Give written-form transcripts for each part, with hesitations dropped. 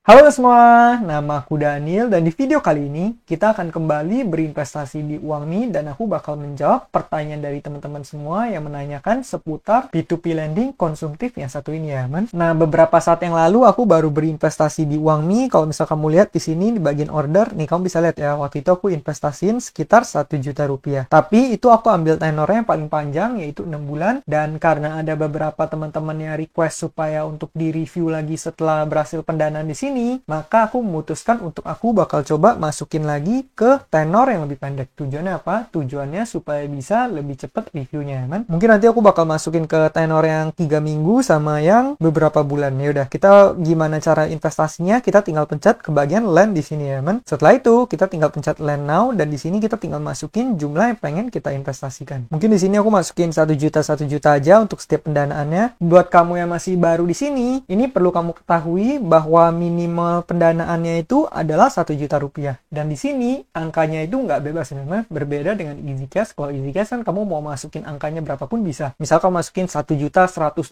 Halo semua, nama aku Daniel dan di video kali ini kita akan kembali berinvestasi di Uangmi dan aku bakal menjawab pertanyaan dari teman-teman semua yang menanyakan seputar P2P lending konsumtif yang satu ini ya, man. Nah, beberapa saat yang lalu aku baru berinvestasi di Uangmi. Kalau misal kamu lihat di sini di bagian order, nih kamu bisa lihat ya, waktu itu aku investasiin sekitar 1 juta rupiah. Tapi itu aku ambil tenornya yang paling panjang yaitu 6 bulan dan karena ada beberapa teman-teman yang request supaya untuk di-review lagi setelah berhasil pendanaan di sini, maka aku memutuskan untuk aku bakal coba masukin lagi ke tenor yang lebih pendek. Tujuannya apa? Tujuannya supaya bisa lebih cepat reviewnya, man. Mungkin nanti aku bakal masukin ke tenor yang 3 minggu sama yang beberapa bulan. Ya udah, kita gimana cara investasinya? Kita tinggal pencet ke bagian land di sini ya, man. Setelah itu, kita tinggal pencet land now dan di sini kita tinggal masukin jumlah yang pengen kita investasikan. Mungkin di sini aku masukin 1 juta aja untuk setiap pendanaannya. Buat kamu yang masih baru di sini, ini perlu kamu ketahui bahwa minimal pendanaannya itu adalah 1 juta rupiah. Dan di sini angkanya itu nggak bebas memang, berbeda dengan Easy Cash. Kalau Easy Cash kan kamu mau masukin angkanya berapapun bisa. Misal kamu masukin 1.125.300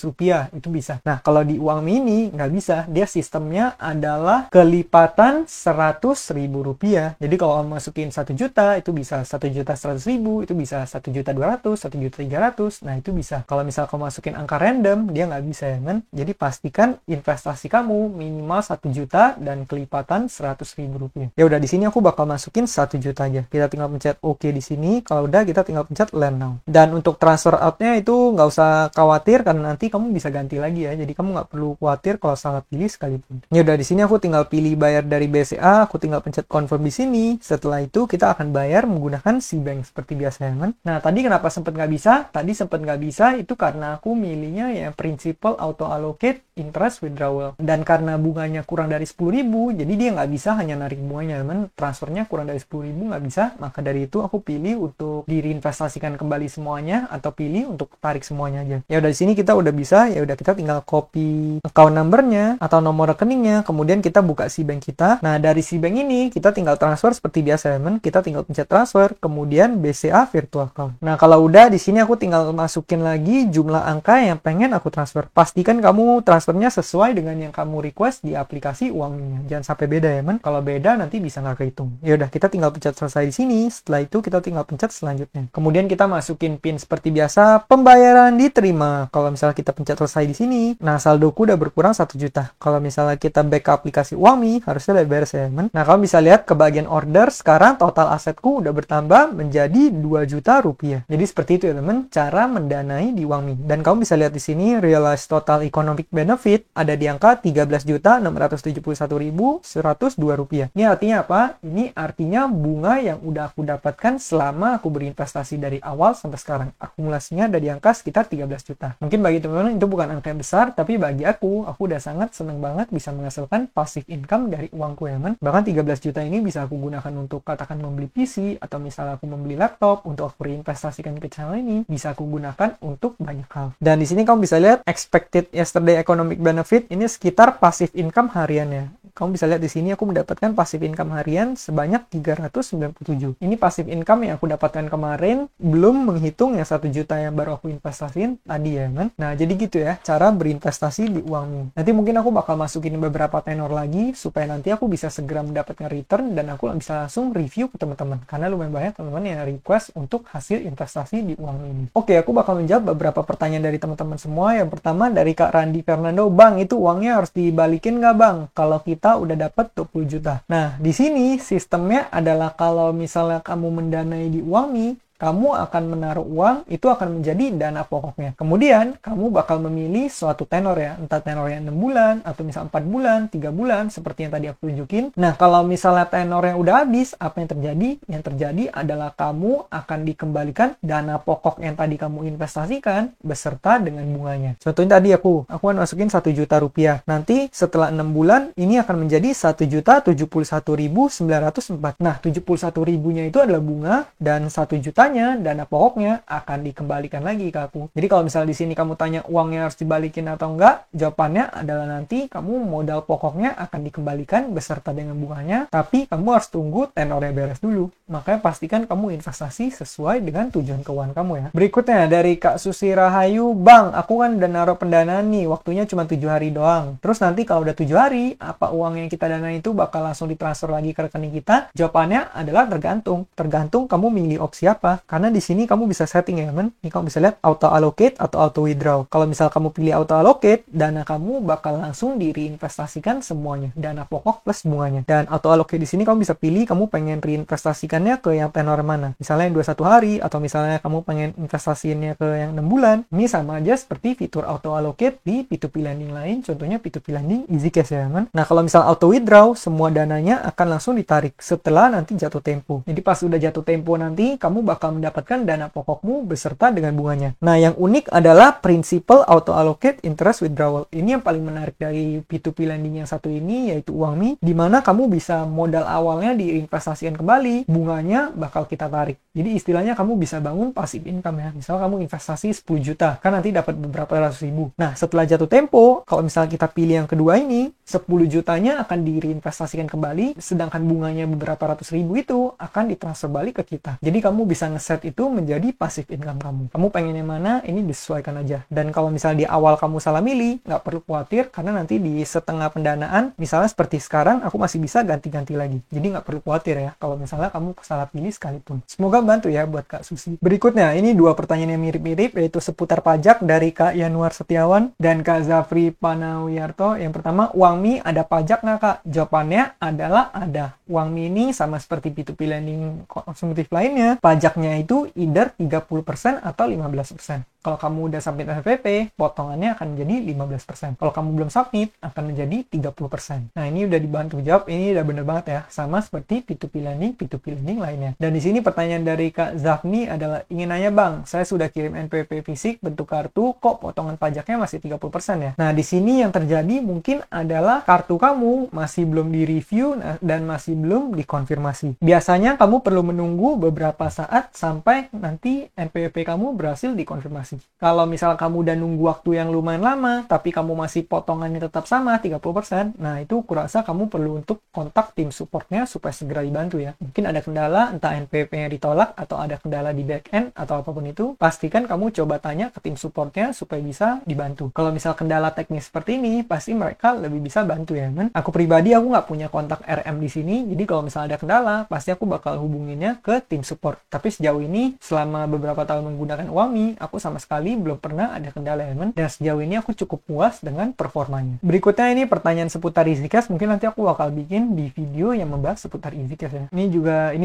rupiah, itu bisa. Nah, kalau di Uangmi ini nggak bisa. Dia sistemnya adalah kelipatan 100.000 rupiah. Jadi kalau kamu masukin 1 juta, itu bisa 1.100.000, itu bisa 1.200.000, 1.300.000. Nah, itu bisa. Kalau misal kamu masukin angka random, dia nggak bisa ya, kan? Jadi pastikan investasi kamu minimal 1 juta dan kelipatan 100.000 rupiah. Ya udah, di sini aku bakal masukin 1 juta aja. Kita tinggal pencet OK di sini. Kalau udah, kita tinggal pencet land now. Dan untuk transfer outnya itu nggak usah khawatir karena nanti kamu bisa ganti lagi ya. Jadi kamu nggak perlu khawatir kalau salah pilih sekalipun. Ya udah, di sini aku tinggal pilih bayar dari BCA. Aku tinggal pencet confirm di sini. Setelah itu kita akan bayar menggunakan Cbank seperti biasa ya, kan? Nah, tadi kenapa sempat nggak bisa? Tadi sempat nggak bisa itu karena aku milihnya ya principal auto allocate interest withdrawal. Dan karena bunganya kurang dari 10.000, jadi dia nggak bisa hanya narik bunganya, kan? Transfernya kurang dari 10.000 nggak bisa. Maka dari itu aku pilih untuk diinvestasikan kembali semuanya atau pilih untuk tarik semuanya aja. Ya udah, di sini kita udah bisa. Ya udah, kita tinggal copy account numbernya atau nomor rekeningnya, kemudian kita buka Cbank kita. Nah, dari Cbank ini kita tinggal transfer seperti biasa, kan? Kita tinggal pencet transfer, kemudian BCA virtual account. Nah, kalau udah di sini aku tinggal masukin lagi jumlah angka yang pengen aku transfer. Pastikan kamu transfernya sesuai dengan yang kamu request di aplikasi Uangmi. Jangan sampai beda ya, man. Kalau beda nanti bisa nggak kehitung. Ya udah, kita tinggal pencet selesai di sini. Setelah itu kita tinggal pencet selanjutnya. Kemudian kita masukin PIN seperti biasa. Pembayaran diterima. Kalau misalnya kita pencet selesai di sini, nah saldoku udah berkurang 1 juta. Kalau misalnya kita back ke aplikasi Uangmi, harusnya udah beres ya, man. Nah, kamu bisa lihat ke bagian order, sekarang total asetku udah bertambah menjadi 2 juta rupiah. Jadi seperti itu ya, teman, cara mendanai di Uangmi. Dan kamu bisa lihat di sini realized total economic benefit ada di angka 13.671.102 rupiah. Ini artinya apa? Ini artinya bunga yang udah aku dapatkan selama aku berinvestasi dari awal sampai sekarang. Akumulasinya ada di angka sekitar 13 juta. Mungkin bagi teman-teman itu bukan angka yang besar, tapi bagi aku udah sangat seneng banget bisa menghasilkan passive income dari uangku ya, man. Bahkan 13 juta ini bisa aku gunakan untuk katakan membeli PC atau misalnya aku membeli laptop untuk aku berinvestasikan ke channel ini, bisa aku gunakan untuk banyak hal. Dan di sini kamu bisa lihat expected yesterday economic benefit ini sekitar passive income hariannya. Kamu bisa lihat di sini aku mendapatkan passive income harian sebanyak 397. Ini passive income yang aku dapatkan kemarin, belum menghitung yang 1 juta yang baru aku investasiin tadi ya, kan? Nah, jadi gitu ya cara berinvestasi di Uangmi. Nanti mungkin aku bakal masukin beberapa tenor lagi supaya nanti aku bisa segera mendapatkan return dan aku bisa langsung review ke teman-teman. Karena lumayan banyak teman-teman yang request untuk hasil investasi di Uangmi ini. Oke, aku bakal menjawab beberapa pertanyaan dari teman-teman semua. Yang pertama dari Kak Randi Fernando, "Bang, itu uangnya harus dibalikin nggak, Bang? Kalau kita udah dapat 20 juta. Nah, di sini sistemnya adalah kalau misalnya kamu mendanai di Uangmi, kamu akan menaruh uang, itu akan menjadi dana pokoknya. Kemudian, kamu bakal memilih suatu tenor ya, entah tenornya 6 bulan, atau misal 4 bulan, 3 bulan, seperti yang tadi aku tunjukin. Nah, kalau misalnya tenor yang udah habis, apa yang terjadi? Yang terjadi adalah kamu akan dikembalikan dana pokok yang tadi kamu investasikan, beserta dengan bunganya. Contohnya tadi aku akan masukin 1 juta rupiah. Nanti setelah 6 bulan, ini akan menjadi 1.071.904. Nah, 71.000-nya itu adalah bunga, dan 1 juta sisanya dana pokoknya akan dikembalikan lagi ke aku. Jadi kalau misalnya di sini kamu tanya uangnya harus dibalikin atau enggak, jawabannya adalah nanti kamu modal pokoknya akan dikembalikan beserta dengan bunganya, tapi kamu harus tunggu tenornya beres dulu. Makanya pastikan kamu investasi sesuai dengan tujuan keuangan kamu ya. Berikutnya dari Kak Susi Rahayu, Bang, aku kan udah naruh pendanaan nih, waktunya cuma 7 hari doang. Terus nanti kalau udah 7 hari, apa uang yang kita dana itu bakal langsung ditransfer lagi ke rekening kita? Jawabannya adalah tergantung. Tergantung kamu milih opsi apa. Karena di sini kamu bisa setting ya, teman. Ini kamu bisa lihat auto allocate atau auto withdraw. Kalau misal kamu pilih auto allocate, dana kamu bakal langsung direinvestasikan semuanya, dana pokok plus bunganya. Dan auto allocate di sini kamu bisa pilih kamu pengen reinvestasikannya ke yang tenor mana. Misalnya yang 21 hari atau misalnya kamu pengen investasiinnya ke yang 6 bulan. Ini sama aja seperti fitur auto allocate di P2P lending lain, contohnya P2P lending easy cash ya, teman. Nah, kalau misal auto withdraw, semua dananya akan langsung ditarik setelah nanti jatuh tempo. Jadi pas udah jatuh tempo nanti kamu bakal mendapatkan dana pokokmu beserta dengan bunganya. Nah, yang unik adalah principal auto allocate interest withdrawal. Ini yang paling menarik dari P2P lending yang satu ini, yaitu Uangmi, di mana kamu bisa modal awalnya diinvestasikan kembali, bunganya bakal kita tarik. Jadi istilahnya kamu bisa bangun passive income ya. Misal kamu investasi 10 juta, kan nanti dapat beberapa ratus ribu. Nah, setelah jatuh tempo, kalau misalnya kita pilih yang kedua ini, 10 jutanya akan direinvestasikan kembali, sedangkan bunganya beberapa ratus ribu itu akan ditransfer balik ke kita. Jadi kamu bisa ngeset itu menjadi passive income kamu. Kamu pengen yang mana, ini disesuaikan aja. Dan kalau misalnya di awal kamu salah milih, nggak perlu khawatir, karena nanti di setengah pendanaan, misalnya seperti sekarang, aku masih bisa ganti-ganti lagi. Jadi nggak perlu khawatir ya, kalau misalnya kamu salah pilih sekalipun. Semoga bantu ya buat Kak Susi. Berikutnya, ini dua pertanyaan yang mirip-mirip, yaitu seputar pajak dari Kak Yanuar Setiawan dan Kak Zafri Panawiyarto. Yang pertama, Uangmi ada pajak nggak Kak? Jawabannya adalah ada. Uangmi ini sama seperti P2P lending konsumtif lainnya, pajaknya itu either 30% atau 15%. Kalau kamu udah submit SPP, potongannya akan menjadi 15%. Kalau kamu belum submit, akan menjadi 30%. Nah, ini udah dibantu jawab, ini udah bener banget ya. Sama seperti P2P lending lainnya. Dan di sini pertanyaan dari Kak Zafni adalah, ingin nanya Bang, saya sudah kirim NPWP fisik bentuk kartu, kok potongan pajaknya masih 30% ya? Nah, di sini yang terjadi mungkin adalah kartu kamu masih belum direview dan masih belum dikonfirmasi. Biasanya kamu perlu menunggu beberapa saat sampai nanti NPWP kamu berhasil dikonfirmasi. Kalau misal kamu udah nunggu waktu yang lumayan lama, tapi kamu masih potongannya tetap sama, 30%, nah itu kurasa kamu perlu untuk kontak tim supportnya supaya segera dibantu ya. Mungkin ada kendala, entah NPWP-nya ditolak, atau ada kendala di back-end, atau apapun itu, pastikan kamu coba tanya ke tim supportnya supaya bisa dibantu. Kalau misal kendala teknis seperti ini, pasti mereka lebih bisa bantu ya, kan? Aku pribadi, aku nggak punya kontak RM di sini, jadi kalau misalnya ada kendala, pasti aku bakal hubunginnya ke tim support. Tapi sejauh ini, selama beberapa tahun menggunakan Uangmi, aku sama sekali belum pernah ada kendala ya, dan sejauh ini aku cukup puas dengan performanya. Berikutnya ini pertanyaan seputar easy cash, mungkin nanti aku bakal bikin di video yang membahas seputar easy cash ya. Ini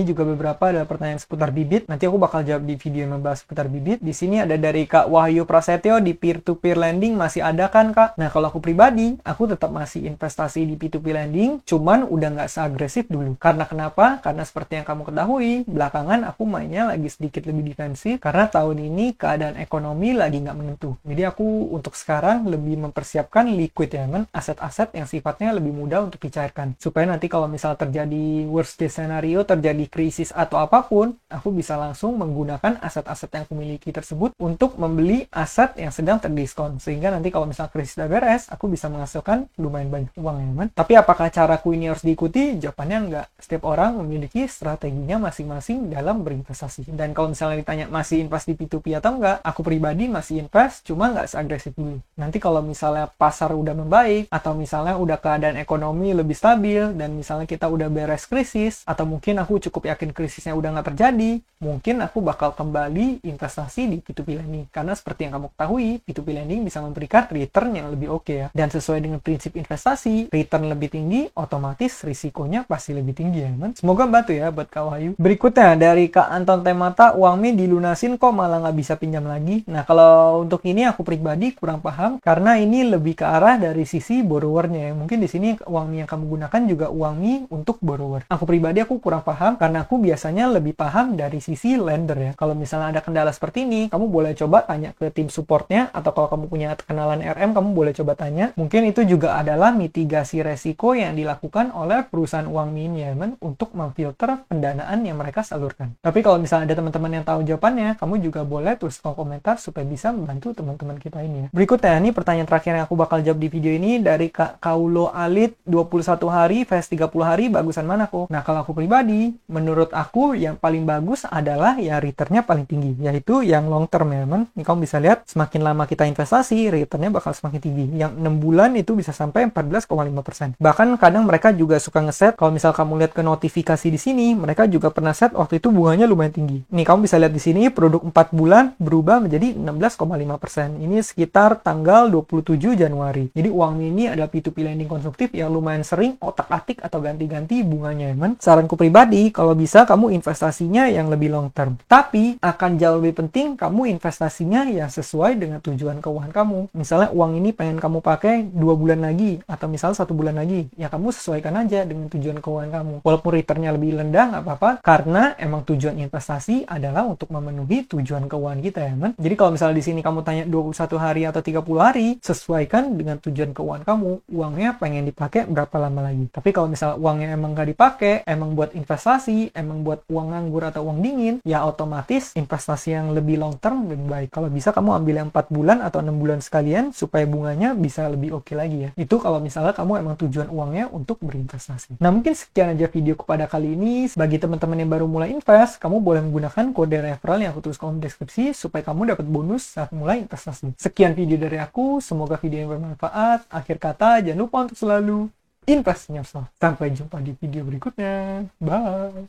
juga beberapa adalah pertanyaan seputar bibit, nanti aku bakal jawab di video yang membahas seputar bibit. Di sini ada dari Kak Wahyu Prasetyo, di peer-to-peer lending masih ada kan Kak? Nah, kalau aku pribadi, aku tetap masih investasi di P2P lending, cuman udah nggak seagresif dulu. Karena kenapa? Karena seperti yang kamu ketahui, belakangan aku mainnya lagi sedikit lebih defensif, karena tahun ini keadaan ekonomi lagi nggak menentu. Jadi aku untuk sekarang lebih mempersiapkan liquid ya, kan? Aset-aset yang sifatnya lebih mudah untuk dicairkan. Supaya nanti kalau misal terjadi worst case scenario, terjadi krisis atau apapun, aku bisa langsung menggunakan aset-aset yang aku miliki tersebut untuk membeli aset yang sedang terdiskon. Sehingga nanti kalau misal krisis udah beres, aku bisa menghasilkan lumayan banyak uang ya, kan? Tapi apakah caraku ini harus diikuti? Jawabannya enggak. Setiap orang memiliki strateginya masing-masing dalam berinvestasi. Dan kalau misalnya ditanya masih invest di P2P atau enggak, aku pribadi masih invest, cuma nggak seagresif dulu. Nanti kalau misalnya pasar udah membaik, atau misalnya udah keadaan ekonomi lebih stabil, dan misalnya kita udah beres krisis, atau mungkin aku cukup yakin krisisnya udah nggak terjadi, mungkin aku bakal kembali investasi di P2P lending. Karena seperti yang kamu ketahui, P2P lending bisa memberikan return yang lebih oke ya. Dan sesuai dengan prinsip investasi, return lebih tinggi, otomatis risikonya pasti lebih tinggi ya, man? Semoga bantu ya buat Kak Wahyu. Berikutnya dari Kak Anton Temata, Uangmi dilunasin kok malah nggak bisa pinjam lagi? Nah, kalau untuk ini aku pribadi kurang paham karena ini lebih ke arah dari sisi borrowernya ya. Mungkin di sini uang Mi yang kamu gunakan juga uang Mi untuk borrower. Aku pribadi aku kurang paham karena aku biasanya lebih paham dari sisi lender ya. Kalau misalnya ada kendala seperti ini, kamu boleh coba tanya ke tim supportnya, atau kalau kamu punya kenalan RM, kamu boleh coba tanya. Mungkin itu juga adalah mitigasi resiko yang dilakukan oleh perusahaan uang manajemen untuk memfilter pendanaan yang mereka salurkan. Tapi kalau misalnya ada teman-teman yang tahu jawabannya, kamu juga boleh tulis kolom komentar supaya bisa membantu teman-teman kita ini ya. Berikutnya, ini pertanyaan terakhir yang aku bakal jawab di video ini dari Kak Kaulo Alit, 21 hari vs 30 hari, bagusan mana kok? Nah, kalau aku pribadi, menurut aku yang paling bagus adalah ya returnnya paling tinggi, yaitu yang long term ya teman. Ini kamu bisa lihat, semakin lama kita investasi, returnnya bakal semakin tinggi. Yang 6 bulan itu bisa sampai 14,5%. Bahkan kadang mereka juga suka ngeset, kalau misal kamu lihat ke notifikasi di sini, mereka juga pernah set waktu itu bunganya lumayan tinggi. Nih, kamu bisa lihat di sini, produk 4 bulan berubah menjadi 16,5%. Ini sekitar tanggal 27 Januari. Jadi uang ini adalah P2P lending konsumtif yang lumayan sering otak-atik atau ganti-ganti bunganya, teman. Saranku pribadi, kalau bisa kamu investasinya yang lebih long term. Tapi akan jauh lebih penting kamu investasinya yang sesuai dengan tujuan keuangan kamu. Misalnya uang ini pengen kamu pakai 2 bulan lagi, atau misalnya 1 bulan lagi, ya kamu sesuaikan aja dengan tujuan keuangan kamu. Walaupun returnnya lebih rendah, nggak apa-apa, karena emang tujuan investasi adalah untuk memenuhi tujuan keuangan kita ya, teman. Jadi kalau misalnya di sini kamu tanya 21 hari atau 30 hari, sesuaikan dengan tujuan keuangan kamu. Uangnya pengen dipakai berapa lama lagi. Tapi kalau misalnya uangnya emang nggak dipakai, emang buat investasi, emang buat uang nganggur atau uang dingin, ya otomatis investasi yang lebih long term lebih baik. Kalau bisa kamu ambil yang 4 bulan atau 6 bulan sekalian supaya bunganya bisa lebih oke lagi ya. Itu kalau misalnya kamu emang tujuan uangnya untuk berinvestasi. Nah, mungkin sekian aja videoku pada kali ini. Bagi teman-teman yang baru mulai invest, kamu boleh menggunakan kode referral yang aku tulis kolom deskripsi supaya kamu dapat bonus saat mulai investasi. Sekian video dari aku, semoga video yang bermanfaat. Akhir kata, jangan lupa untuk selalu invest in yourself. Sampai jumpa di video berikutnya. Bye!